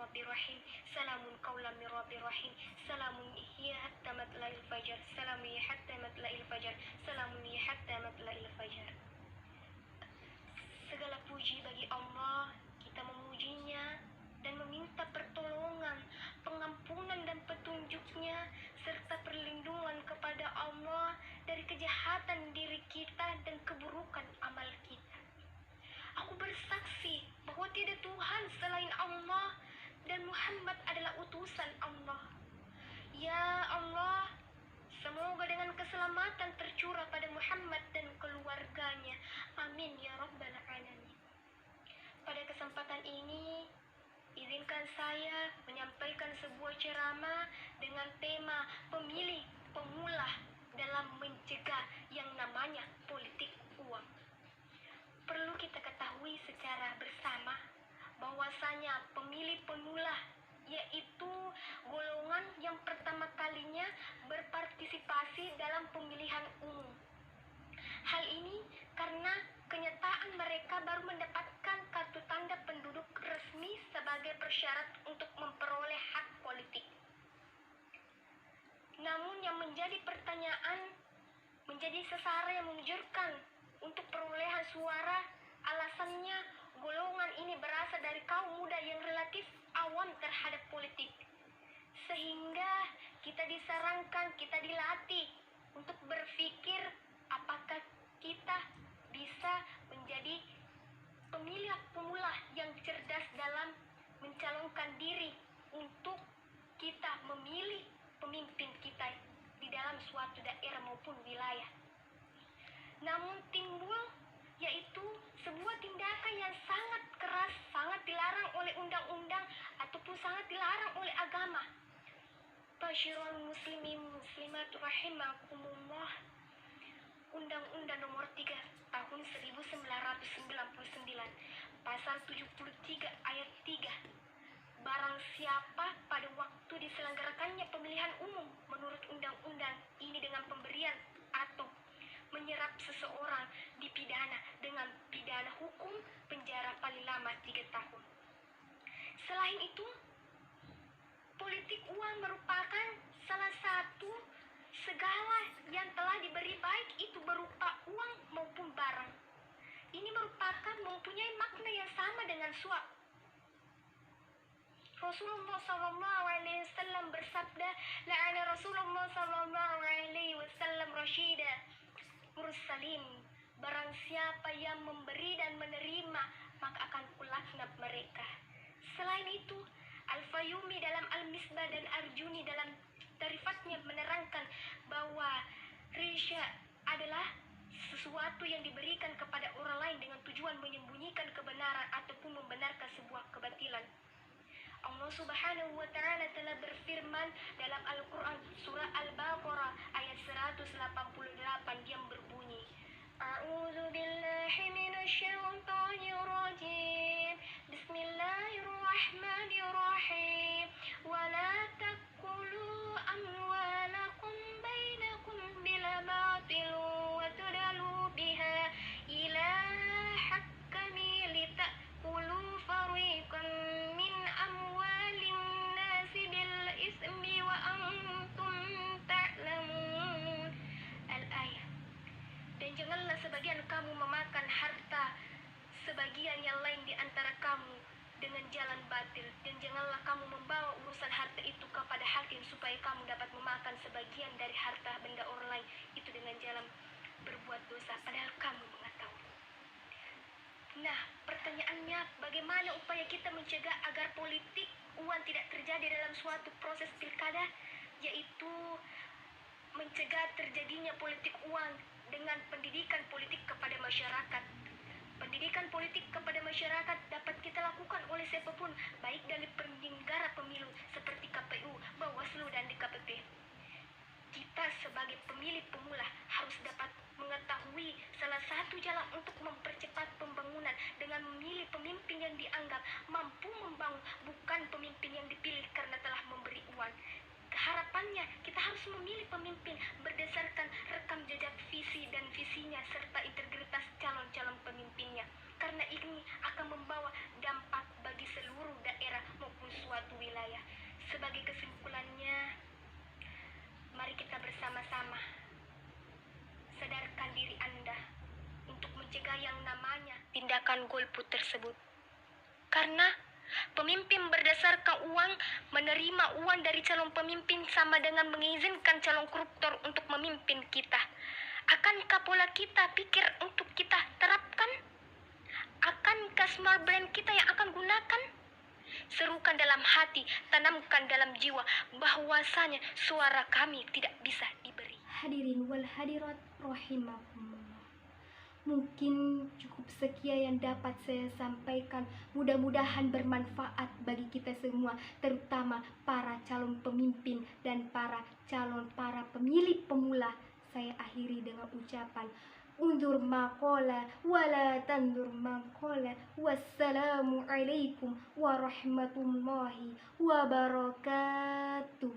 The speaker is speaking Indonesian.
rabbir rahim. Salamun qawlan min rabbir rahim. Salamun hiya hatta matla'il fajar. Salamun hiya hatta matla'il fajar. Salamun hiya hatta matla'il fajar. Segala puji bagi Allah, kita memujinya dan meminta pertolongan, pengampunan dan petunjuknya, serta perlindungan kepada Allah dari kejahatan diri kita dan keburukan amal kita. Aku bersaksi bahwa tiada Tuhan selain Allah dan Muhammad adalah utusan Allah. Ya Allah, semoga dengan keselamatan tercurah pada Muhammad dan keluarganya. Amin ya rabbal alamin. Pada kesempatan ini, izinkan saya menyampaikan sebuah ceramah dengan tema pemilih pemula dalam mencegah yang namanya politik uang. Perlu kita ketahui secara bersama bahwasanya pemilih pemula yaitu golongan yang pertama kalinya berpartisipasi dalam pemilihan umum. Hal ini karena kenyataan mereka baru mendapatkan kartu tanda penduduk resmi sebagai persyarat untuk memperoleh hak politik. Namun yang menjadi pertanyaan, menjadi sesara yang mengejutkan untuk perolehan suara, alasannya golongan ini berasal dari kaum muda yang relatif awam terhadap politik. Sehingga kita disarankan, kita dilatih untuk berpikir apakah kita bisa menjadi pemilih pemula yang cerdas dalam mencalonkan diri untuk kita memilih pemimpin kita di dalam suatu daerah maupun wilayah. Namun timbul yaitu sebuah tindakan yang sangat keras, sangat dilarang oleh undang-undang ataupun sangat dilarang oleh agama. Basyirul muslimin muslimat rahimakumullah. Undang-Undang Nomor 3 Tahun 1999 Pasal 73 Ayat 3. Barang siapa pada waktu diselenggarakannya pemilihan umum menurut undang-undang ini dengan pemberian atau menyerap seseorang dipidana dengan pidana hukum penjara paling lama 3 tahun. Selain itu, politik uang merupakan salah satu segala yang telah diberi, baik itu berupa uang maupun barang. Ini merupakan mempunyai makna yang sama dengan suap. Rasulullah SAW bersabda, la'ana Rasulullah SAW rasyida mursalin. Barang siapa yang memberi dan menerima, maka akan kulaknat mereka. Selain itu, Al-Fayumi dalam Al-Misbah dan Arjuni dalam tarifatnya menerangkan bahwa risya adalah sesuatu yang diberikan kepada orang lain dengan tujuan menyembunyikan kebenaran ataupun membenarkan sebuah kebatilan. Allah Subhanahu wa Ta'ala telah berfirman dalam Al-Quran surah Al-Baqarah ayat 188 yang berbunyi, A'udzu billahi minasyaitonir rajim. Bismillahirrahmanirrahim. Wa la taqulu amwalakum bainakum bil batil wa tudlu biha ila hakami litakulu fariqan min amwalin nasi bil ismi wa antum ta'lamun. Al-ayah. Dan janganlah sebagian kamu memakan harta sebagian yang lain di antara kamu dengan jalan batil, dan janganlah kamu membawa urusan harta itu kepada hakim supaya kamu dapat memakan sebagian dari harta benda orang lain itu dengan jalan berbuat dosa padahal kamu mengetahui. Nah, pertanyaannya, bagaimana upaya kita mencegah agar politik uang tidak terjadi dalam suatu proses pilkada, yaitu mencegah terjadinya politik uang dengan pendidikan politik kepada masyarakat. Pendidikan politik kepada masyarakat dapat kita lakukan oleh siapapun, baik dari penyelenggara pemilu seperti KPU, Bawaslu, dan DKPP. Kita sebagai pemilih pemula harus dapat mengetahui salah satu jalan untuk mempercepat pembangunan dengan memilih pemimpin yang dianggap mampu membangun, bukan pemimpin yang dipilih karena telah memberi uang. Harapannya kita harus memilih pemimpin berdasarkan rekam jejak visi dan visinya serta integritas calon-calon pemimpinnya, karena ini akan membawa dampak bagi seluruh daerah maupun suatu menangkan golput tersebut. Karena pemimpin berdasarkan uang, menerima uang dari calon pemimpin sama dengan mengizinkan calon koruptor untuk memimpin kita. Akankah pola kita pikir untuk kita terapkan? Akankah smart brand kita yang akan gunakan? Serukan dalam hati, tanamkan dalam jiwa bahwasanya suara kami tidak bisa diberi. Hadirin wal hadirat rahimakumullah. Mungkin cukup sekian yang dapat saya sampaikan. Mudah-mudahan bermanfaat bagi kita semua, terutama para calon pemimpin dan para pemilih pemula. Saya akhiri dengan ucapan undur maqala wala tandur maqala. Wassalamu alaikum warahmatullahi wabarakatuh.